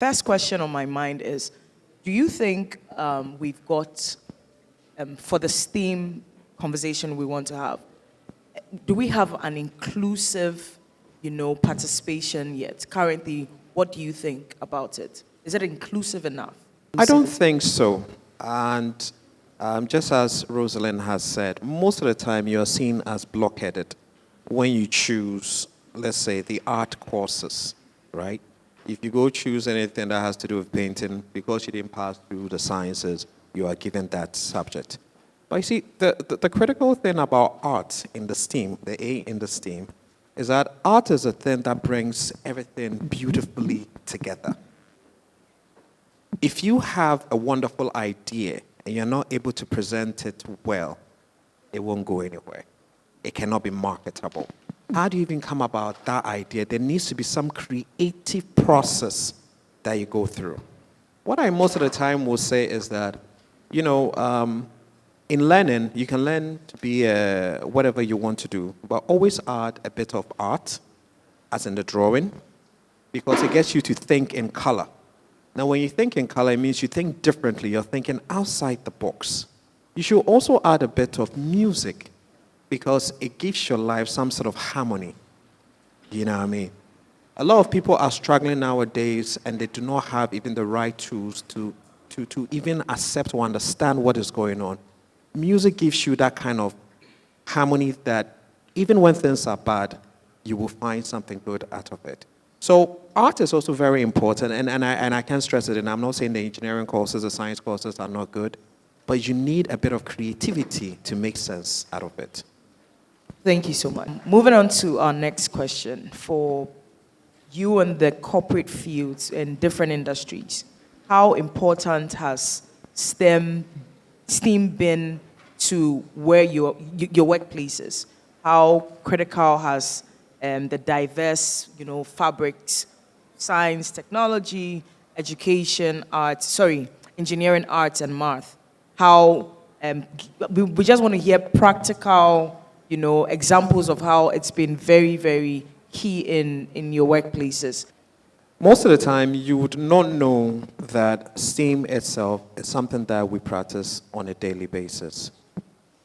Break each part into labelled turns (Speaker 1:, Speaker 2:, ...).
Speaker 1: First question on my mind is, do you think we've got, for the STEAM conversation we want to have, do we have an inclusive, participation yet? Currently, what do you think about it? Is it inclusive enough?
Speaker 2: I don't think so. And just as Rosalind has said, most of the time you're seen as blockheaded when you choose, let's say, the art courses, right? If you go choose anything that has to do with painting, because you didn't pass through the sciences, you are given that subject. But you see, the critical thing about art in the STEAM, the A in the STEAM, is that art is a thing that brings everything beautifully together. If you have a wonderful idea and you're not able to present it well, it won't go anywhere. It cannot be marketable. How do you even come about that idea? There needs to be some creative process that you go through. What I most of the time will say is that, in learning, you can learn to be whatever you want to do, but always add a bit of art, as in the drawing, because it gets you to think in color. Now, when you think in color, it means you think differently. You're thinking outside the box. You should also add a bit of music, because it gives your life some sort of harmony. You know what I mean? A lot of people are struggling nowadays, and they do not have even the right tools to even accept or understand what is going on. Music gives you that kind of harmony that even when things are bad, you will find something good out of it. So art is also very important, and I can't stress it, and I'm not saying the engineering courses, the science courses are not good, but you need a bit of creativity to make sense out of it.
Speaker 1: Thank you so much. Moving on to our next question. For you in the corporate fields in different industries, how important has STEAM been to where your workplaces? How critical has the diverse, fabrics, science, technology, education, engineering, arts, and math? How we just want to hear practical, examples of how it's been very, very key in your workplaces.
Speaker 2: Most of the time, you would not know that STEAM itself is something that we practice on a daily basis.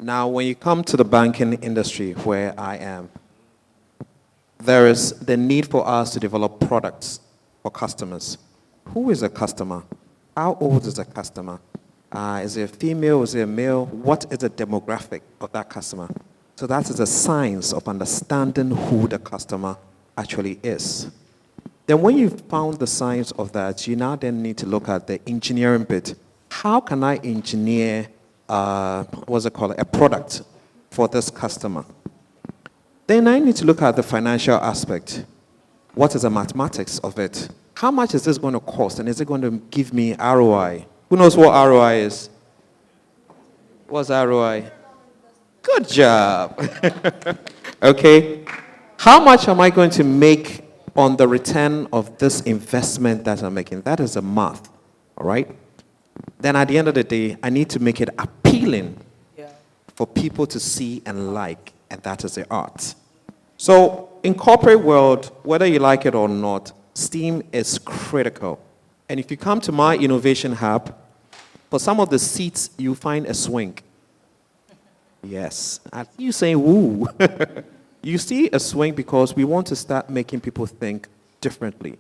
Speaker 2: Now, when you come to the banking industry where I am, there is the need for us to develop products for customers. Who is a customer? How old is a customer? Is it a female? Is it a male? What is the demographic of that customer? So that is a science of understanding who the customer actually is. Then when you've found the science of that, you now then need to look at the engineering bit. How can I engineer, a product for this customer? Then I need to look at the financial aspect. What is the mathematics of it? How much is this going to cost, and is it going to give me ROI? Who knows what ROI is? What's ROI? Good job. Okay. How much am I going to make on the return of this investment that I'm making? That is the math. All right? Then at the end of the day, I need to make it appealing for people to see and like, and that is the art. So in corporate world, whether you like it or not, STEAM is critical. And if you come to my innovation hub, for some of the seats, you find a swing. Yes. And you say, woo. You see a swing because we want to start making people think differently.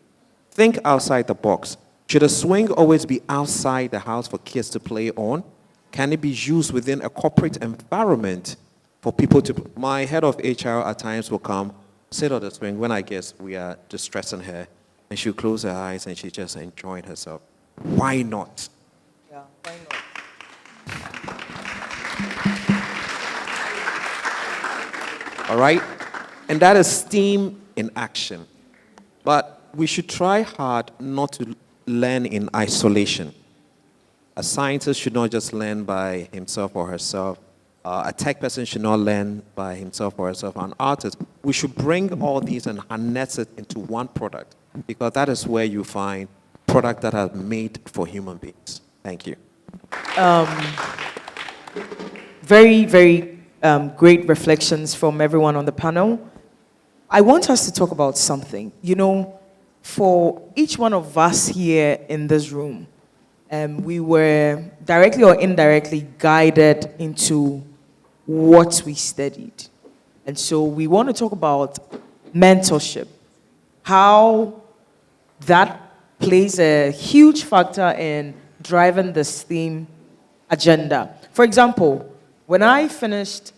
Speaker 2: Think outside the box. Should a swing always be outside the house for kids to play on? Can it be used within a corporate environment for people to... My head of HR at times will come, sit on the swing when I guess we are distressing her, and she'll close her eyes and she's just enjoying herself. Why not?
Speaker 1: Yeah, why not?
Speaker 2: All right? And that is STEAM in action. But we should try hard not to learn in isolation. A scientist should not just learn by himself or herself. A tech person should not learn by himself or herself. An artist, we should bring all these and harness it into one product, because that is where you find products that are made for human beings. Thank you.
Speaker 1: Very, very great reflections from everyone on the panel. I want us to talk about something. for each one of us here in this room, we were directly or indirectly guided into what we studied. And so we want to talk about mentorship, how that plays a huge factor in driving the STEAM agenda. For example, when I finished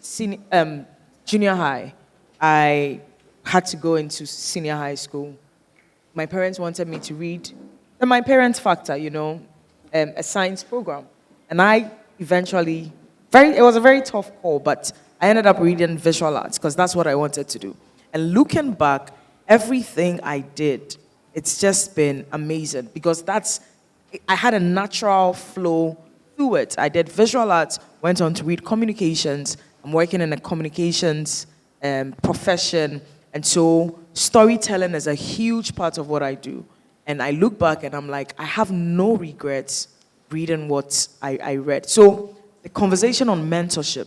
Speaker 1: junior high, I had to go into senior high school. My parents wanted me to read my parents' factor, a science program. And I eventually, it was a very tough call, but I ended up reading visual arts because that's what I wanted to do. And looking back, everything I did, it's just been amazing because I had a natural flow through it. I did visual arts, went on to read communications. I'm working in a communications profession. And so storytelling is a huge part of what I do. And I look back and I'm like, I have no regrets reading what I read. So the conversation on mentorship,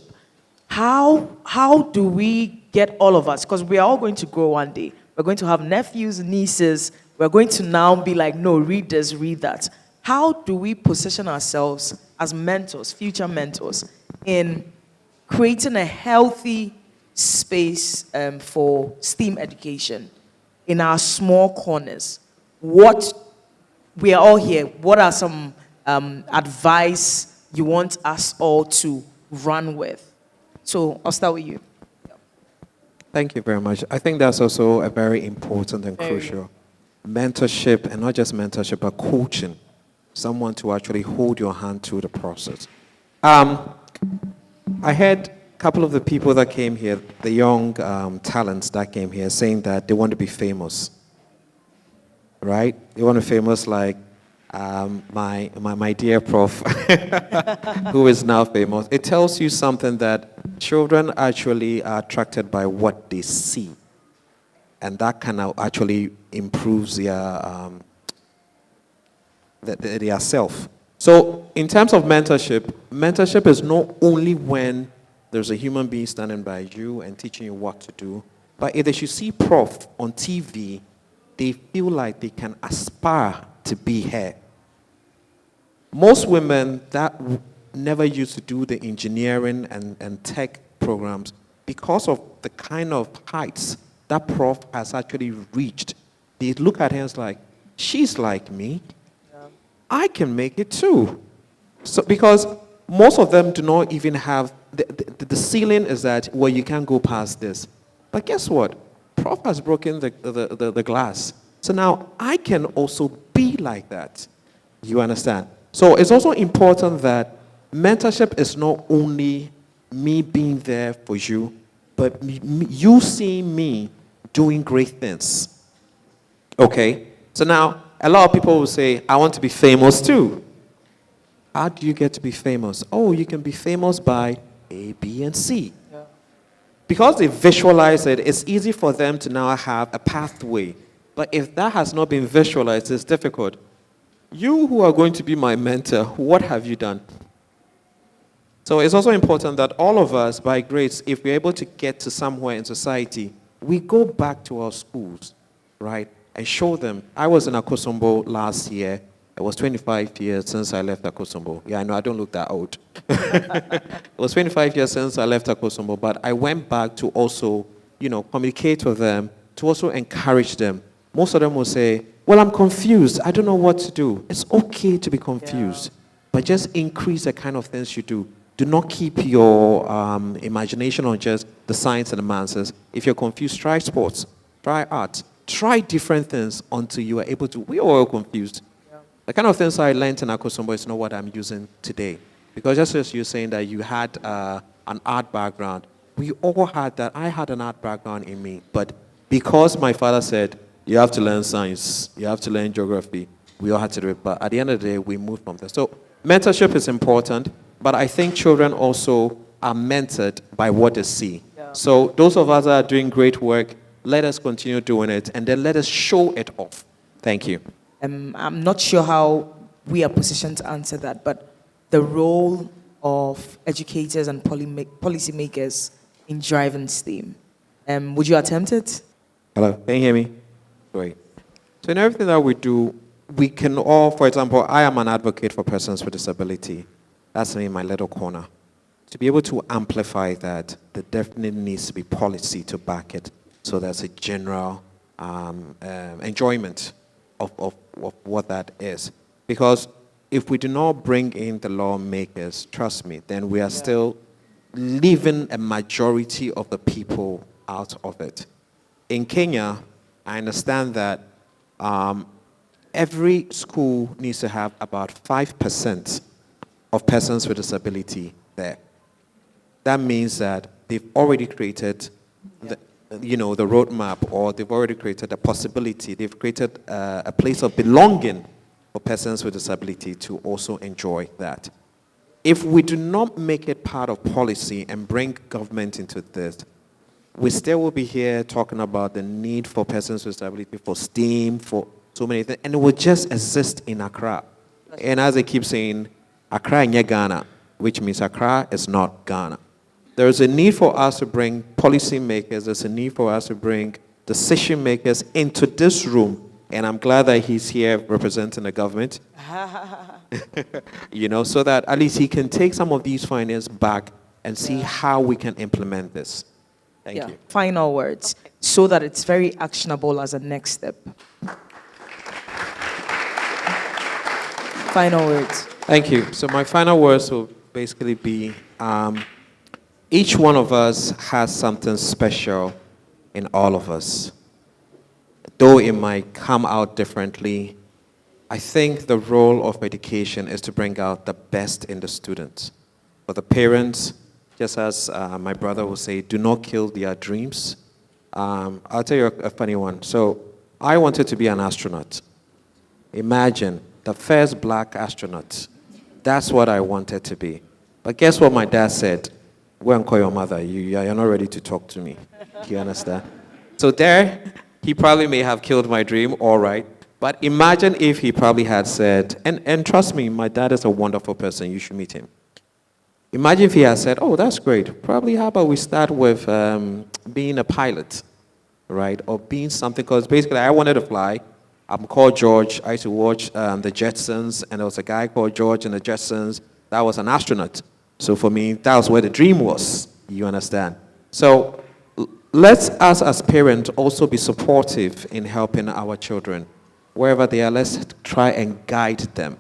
Speaker 1: how do we get all of us, because we are all going to grow one day. We're going to have nephews, nieces. We're going to now be like, no, read this, read that. How do we position ourselves as mentors, future mentors, in creating a healthy space for STEAM education in our small corners? We are all here. What are some advice you want us all to run with? So I'll start with you.
Speaker 2: Thank you very much. I think that's also a very important and crucial mentorship, and not just mentorship, but coaching. Someone to actually hold your hand through the process. I heard a couple of the people that came here, the young talents that came here, saying that they want to be famous, right? They want to be famous like my dear prof, who is now famous. It tells you something that children actually are attracted by what they see. And that kind of actually improves their self. So in terms of mentorship is not only when there's a human being standing by you and teaching you what to do, but if they should see prof on TV, they feel like they can aspire to be her. Most women that never used to do the engineering and tech programs, because of the kind of heights that prof has actually reached, they look at her and it's like, she's like me. I can make it too. So because most of them do not even have, the ceiling is that, well, you can't go past this. But guess what? Prof has broken the glass. So now I can also be like that. You understand? So it's also important that mentorship is not only me being there for you, but you seeing me doing great things. Okay? So now, a lot of people will say, I want to be famous too. How do you get to be famous? Oh, you can be famous by A, B, and C. Yeah. Because they visualize it, it's easy for them to now have a pathway. But if that has not been visualized, it's difficult. You who are going to be my mentor, what have you done? So it's also important that all of us, by grace, if we're able to get to somewhere in society, we go back to our schools, right? And show them. I was in Akosombo last year. It was 25 years since I left Akosombo. Yeah, I know, I don't look that old. It was 25 years since I left Akosombo, but I went back to also, communicate with them, to also encourage them. Most of them will say, well, I'm confused. I don't know what to do. It's okay to be confused, but just increase the kind of things you do. Do not keep your imagination on just the science and the maths. If you're confused, try sports, try art, try different things until you are able to. We are all confused. Yeah. The kind of things I learned in Akosombo is not what I'm using today. Because just as you're saying that you had an art background, we all had that. I had an art background in me. But because my father said, you have to learn science, you have to learn geography, we all had to do it. But at the end of the day, we moved from there. So mentorship is important, but I think children also are mentored by what they see. Yeah. So those of us that are doing great work, let us continue doing it, and then let us show it off. Thank you.
Speaker 1: I'm not sure how we are positioned to answer that, but the role of educators and policymakers in driving STEAM. Would you attempt it?
Speaker 2: Hello, can you hear me? Great. So in everything that we do, we can all, for example, I am an advocate for persons with disability. That's me in my little corner. To be able to amplify that, there definitely needs to be policy to back it, so there's a general enjoyment of what that is. Because if we do not bring in the lawmakers, trust me, then we are still leaving a majority of the people out of it. In Kenya, I understand that every school needs to have about 5% of persons with disability there. That means that they've already created the roadmap, or they've already created a possibility. They've created a place of belonging for persons with disability to also enjoy that. If we do not make it part of policy and bring government into this, we still will be here talking about the need for persons with disability, for STEAM, for so many things, and it will just exist in Accra. And as I keep saying, Accra is not Ghana, which means Accra is not Ghana. There is a need for us to bring policy makers, there's a need for us to bring decision makers into this room, and I'm glad that he's here representing the government, so that at least he can take some of these findings back and see how we can implement this. Thank you.
Speaker 1: Final words, so that it's very actionable as a next step. Final words.
Speaker 2: Thank you. So my final words will basically be, each one of us has something special in all of us. Though it might come out differently, I think the role of education is to bring out the best in the students. For the parents, just as my brother will say, do not kill their dreams. I'll tell you a funny one. So I wanted to be an astronaut. Imagine, the first black astronaut. That's what I wanted to be. But guess what my dad said? Go and call your mother. You're not ready to talk to me. Do you understand? So there, he probably may have killed my dream, all right. But imagine if he probably had said, and trust me, my dad is a wonderful person. You should meet him. Imagine if he had said, oh, that's great. Probably how about we start with being a pilot, right? Or being something, because basically I wanted to fly. I'm called George. I used to watch the Jetsons, and there was a guy called George in the Jetsons that was an astronaut. So for me, that was where the dream was. You understand? So let's, us as parents, also be supportive in helping our children. Wherever they are, let's try and guide them.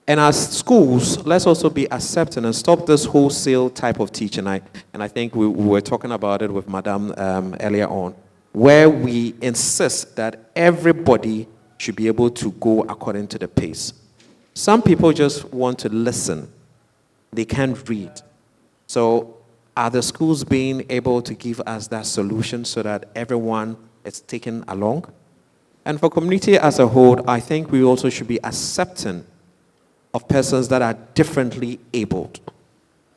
Speaker 2: And as schools, let's also be accepting and stop this wholesale type of teaching. And I think we were talking about it with Madame earlier on, where we insist that everybody should be able to go according to the pace. Some people just want to listen. They can't read. So are the schools being able to give us that solution so that everyone is taken along? And for community as a whole, I think we also should be accepting of persons that are differently abled.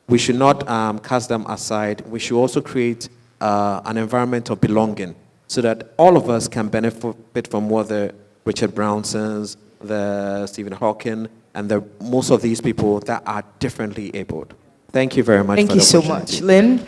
Speaker 2: We should not cast them aside. We should also create an environment of belonging so that all of us can benefit from what the Richard Bransons, the Stephen Hawking, and most of these people that are differently abled. Thank you very much.
Speaker 1: Thank you so much. Lynn?